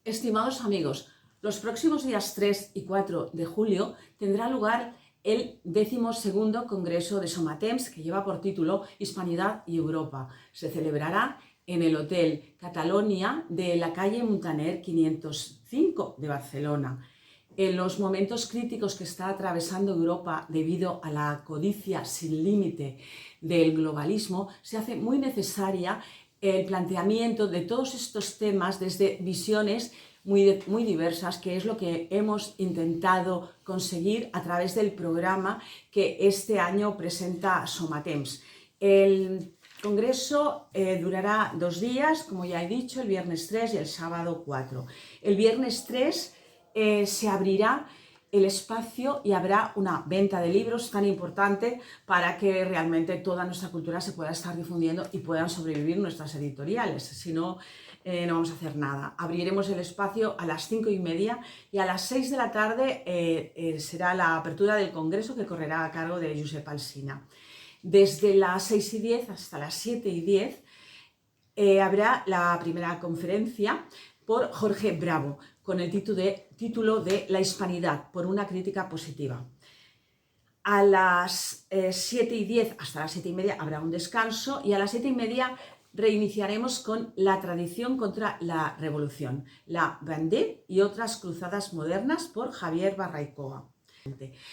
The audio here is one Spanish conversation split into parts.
Estimados amigos, los próximos días 3 y 4 de julio tendrá lugar el 12º Congreso de Somatemps, que lleva por título Hispanidad y Europa. Se celebrará en el Hotel Catalonia de la calle Muntaner 505 de Barcelona. En los momentos críticos que está atravesando Europa debido a la codicia sin límite del globalismo, se hace muy necesaria el planteamiento de todos estos temas desde visiones muy diversas, que es lo que hemos intentado conseguir a través del programa que este año presenta Somatemps. El congreso durará 2 días, como ya he dicho, el viernes 3 y el sábado 4. El viernes 3 se abrirá el espacio y habrá una venta de libros tan importante para que realmente toda nuestra cultura se pueda estar difundiendo y puedan sobrevivir nuestras editoriales. Si no, no vamos a hacer nada. Abriremos el espacio a las 5:30 y a las 6 de la tarde será la apertura del congreso, que correrá a cargo de Josep Alsina. Desde las 6:10 hasta las 7:10 habrá la primera conferencia por Jorge Bravo, con el título de La Hispanidad, por una crítica positiva. A las 7:10 hasta las 7:30 habrá un descanso y a las 7:30 reiniciaremos con La tradición contra la revolución, la Vendée y otras cruzadas modernas, por Javier Barraicoa.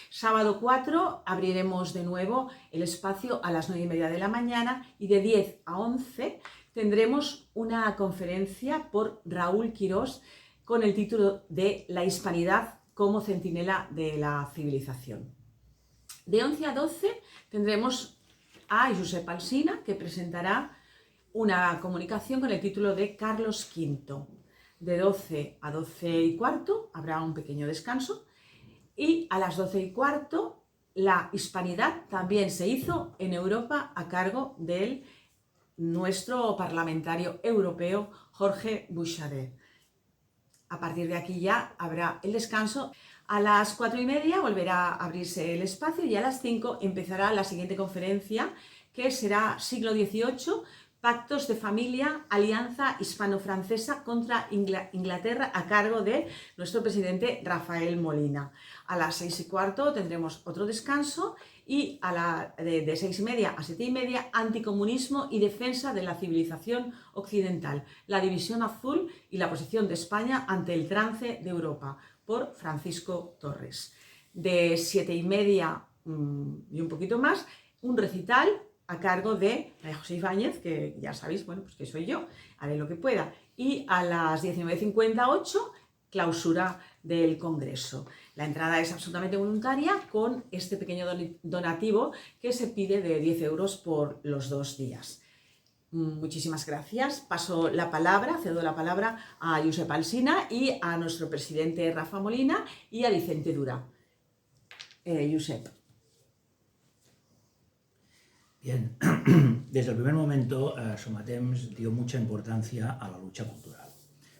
Sábado 4 abriremos de nuevo el espacio a las 9:30 de la mañana y de 10 a 11 tendremos una conferencia por Raúl Quirós con el título de La Hispanidad como centinela de la civilización. De 11 a 12 tendremos a Josep Alsina, que presentará una comunicación con el título de Carlos V. De 12 a 12:15 habrá un pequeño descanso y a las 12:15 la Hispanidad también se hizo en Europa a cargo de nuestro parlamentario europeo Jorge Buxadé. A partir de aquí ya habrá el descanso. A las 4:30 volverá a abrirse el espacio y a las 5 empezará la siguiente conferencia, que será Siglo XVIII, Pactos de Familia, Alianza Hispano-Francesa contra Inglaterra, a cargo de nuestro presidente Rafael Molina. A las 6:15 tendremos otro descanso y de 6:30 a 7:30, Anticomunismo y defensa de la civilización occidental, la división azul y la posición de España ante el trance de Europa, por Francisco Torres. De 7:30 y un poquito más, un recital a cargo de María José Ibáñez, que ya sabéis, bueno, pues que soy yo, haré lo que pueda. Y a las 19:58, clausura del Congreso. La entrada es absolutamente voluntaria, con este pequeño donativo que se pide de 10 euros por los 2 días. Muchísimas gracias. Cedo la palabra a Josep Alsina y a nuestro presidente Rafa Molina y a Vicente Dura. Josep. Bien, desde el primer momento Somatemps dio mucha importancia a la lucha cultural.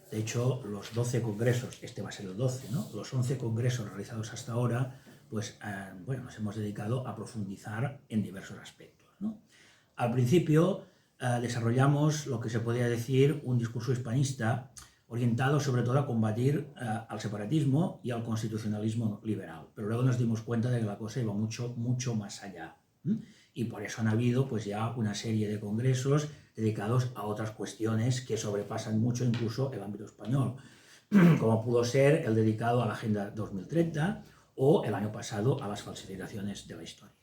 De hecho, los 12 congresos, este va a ser el 12, ¿no? Los 11 congresos realizados hasta ahora, pues nos hemos dedicado a profundizar en diversos aspectos, ¿no? Al principio desarrollamos lo que se podría decir un discurso hispanista orientado sobre todo a combatir al separatismo y al constitucionalismo liberal, pero luego nos dimos cuenta de que la cosa iba mucho más allá. Y por eso han habido pues ya una serie de congresos dedicados a otras cuestiones que sobrepasan mucho incluso el ámbito español, como pudo ser el dedicado a la Agenda 2030 o el año pasado a las falsificaciones de la historia.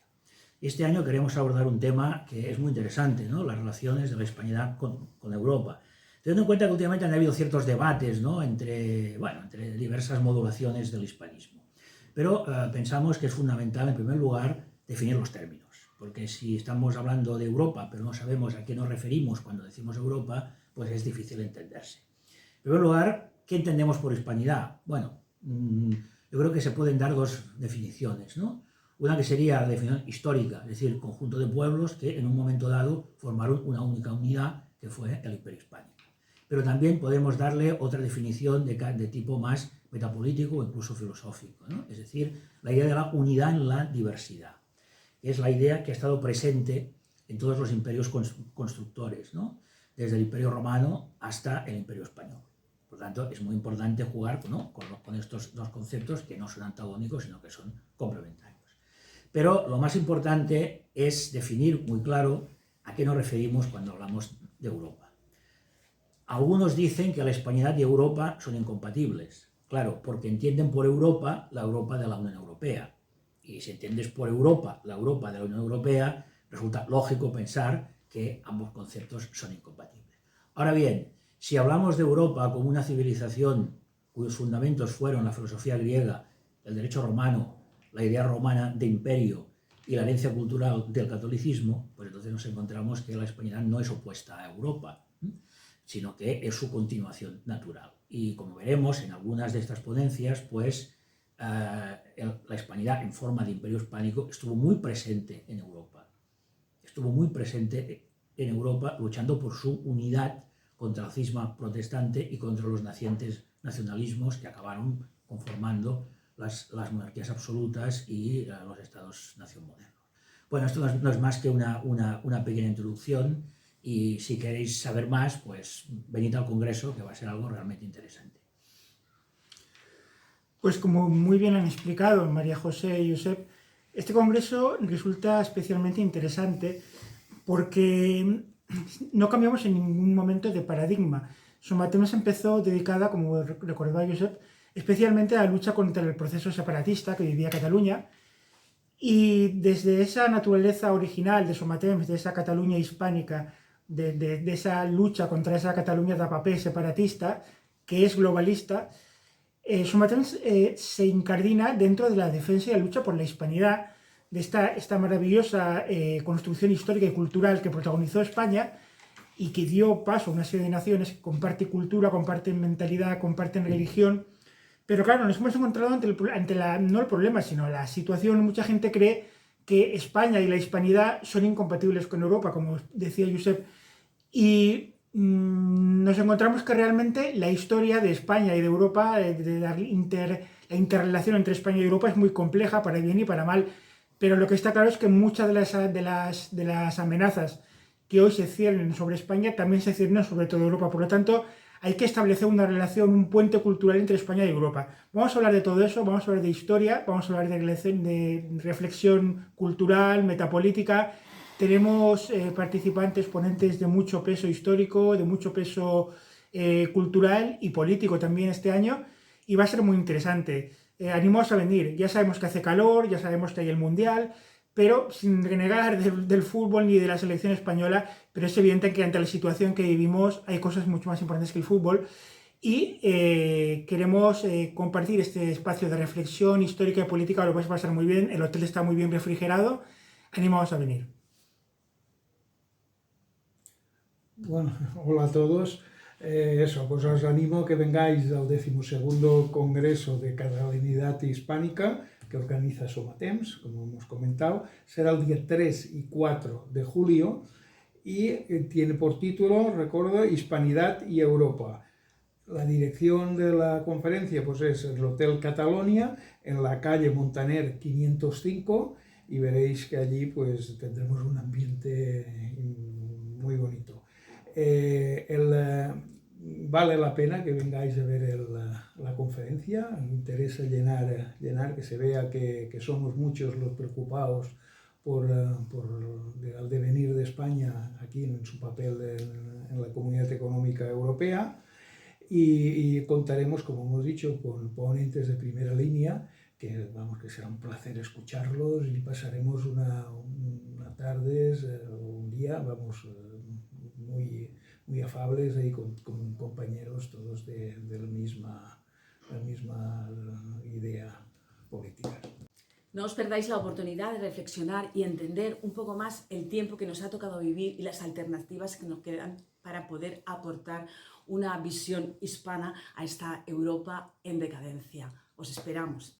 Este año queremos abordar un tema que es muy interesante, ¿no? Las relaciones de la hispanidad con Europa, teniendo en cuenta que últimamente han habido ciertos debates, ¿no? entre diversas modulaciones del hispanismo. Pero pensamos que es fundamental, en primer lugar, definir los términos, porque si estamos hablando de Europa, pero no sabemos a qué nos referimos cuando decimos Europa, pues es difícil entenderse. En primer lugar, ¿qué entendemos por hispanidad? Bueno, yo creo que se pueden dar dos definiciones, ¿no? Una que sería la definición histórica, es decir, conjunto de pueblos que en un momento dado formaron una única unidad, que fue el Imperio Hispánico. Pero también podemos darle otra definición de tipo más metapolítico o incluso filosófico, ¿no? Es decir, la idea de la unidad en la diversidad. Es la idea que ha estado presente en todos los imperios constructores, ¿no? Desde el Imperio Romano hasta el Imperio Español. Por lo tanto, es muy importante jugar, ¿no?, con estos dos conceptos que no son antagónicos, sino que son complementarios. Pero lo más importante es definir muy claro a qué nos referimos cuando hablamos de Europa. Algunos dicen que la hispanidad y Europa son incompatibles. Claro, porque entienden por Europa la Europa de la Unión Europea. Y si entiendes por Europa la Europa de la Unión Europea, resulta lógico pensar que ambos conceptos son incompatibles. Ahora bien, si hablamos de Europa como una civilización cuyos fundamentos fueron la filosofía griega, el derecho romano, la idea romana de imperio y la herencia cultural del catolicismo, pues entonces nos encontramos que la hispanidad no es opuesta a Europa, sino que es su continuación natural. Y como veremos en algunas de estas ponencias, pues la hispanidad en forma de imperio hispánico estuvo muy presente en Europa. Estuvo muy presente en Europa luchando por su unidad contra el cisma protestante y contra los nacientes nacionalismos que acabaron conformando las monarquías absolutas y los estados-nación modernos. Bueno, esto no es más que una pequeña introducción, y si queréis saber más, pues venid al Congreso, que va a ser algo realmente interesante. Pues como muy bien han explicado María José y Josep, este congreso resulta especialmente interesante porque no cambiamos en ningún momento de paradigma. Somatems empezó dedicada, como recordaba Josep, especialmente a la lucha contra el proceso separatista que vivía Cataluña, y desde esa naturaleza original de Somatems, de esa Cataluña hispánica, de esa lucha contra esa Cataluña de papel separatista, que es globalista, Somatems se incardina dentro de la defensa y la lucha por la hispanidad, de esta maravillosa construcción histórica y cultural que protagonizó España y que dio paso a una serie de naciones que comparten cultura, comparten mentalidad, comparten religión. Pero claro, nos hemos encontrado no el problema, sino la situación. Mucha gente cree que España y la hispanidad son incompatibles con Europa, como decía Josep, y nos encontramos que realmente la historia de España y de Europa, de la interrelación entre España y Europa es muy compleja, para bien y para mal, pero lo que está claro es que muchas de las amenazas que hoy se ciernen sobre España también se ciernen sobre toda Europa. Por lo tanto, hay que establecer una relación, un puente cultural entre España y Europa. Vamos a hablar de todo eso, vamos a hablar de historia, vamos a hablar de reflexión cultural, metapolítica. Tenemos participantes, ponentes de mucho peso histórico, de mucho peso cultural y político también este año, y va a ser muy interesante. Animaos a venir. Ya sabemos que hace calor, ya sabemos que hay el Mundial, pero sin renegar del fútbol ni de la selección española, pero es evidente que ante la situación que vivimos hay cosas mucho más importantes que el fútbol, y queremos compartir este espacio de reflexión histórica y política. Lo vais a pasar muy bien, el hotel está muy bien refrigerado, animaos a venir. Bueno, hola a todos. Pues os animo a que vengáis al 12º Congreso de Catalanidad Hispánica que organiza Somatems, como hemos comentado. Será el día 3 y 4 de julio y tiene por título, recuerdo, Hispanidad y Europa. La dirección de la conferencia pues es el Hotel Catalonia, en la calle Montaner 505, y veréis que allí pues tendremos un ambiente muy bonito. Vale la pena que vengáis a ver la conferencia. Me interesa llenar, que se vea que somos muchos los preocupados por el devenir de España aquí en su papel en la Comunidad Económica Europea, y contaremos, como hemos dicho, con ponentes de primera línea, que será un placer escucharlos, y pasaremos una tarde, un día, muy afables ahí con compañeros todos de la misma idea política. No os perdáis la oportunidad de reflexionar y entender un poco más el tiempo que nos ha tocado vivir y las alternativas que nos quedan para poder aportar una visión hispana a esta Europa en decadencia. Os esperamos.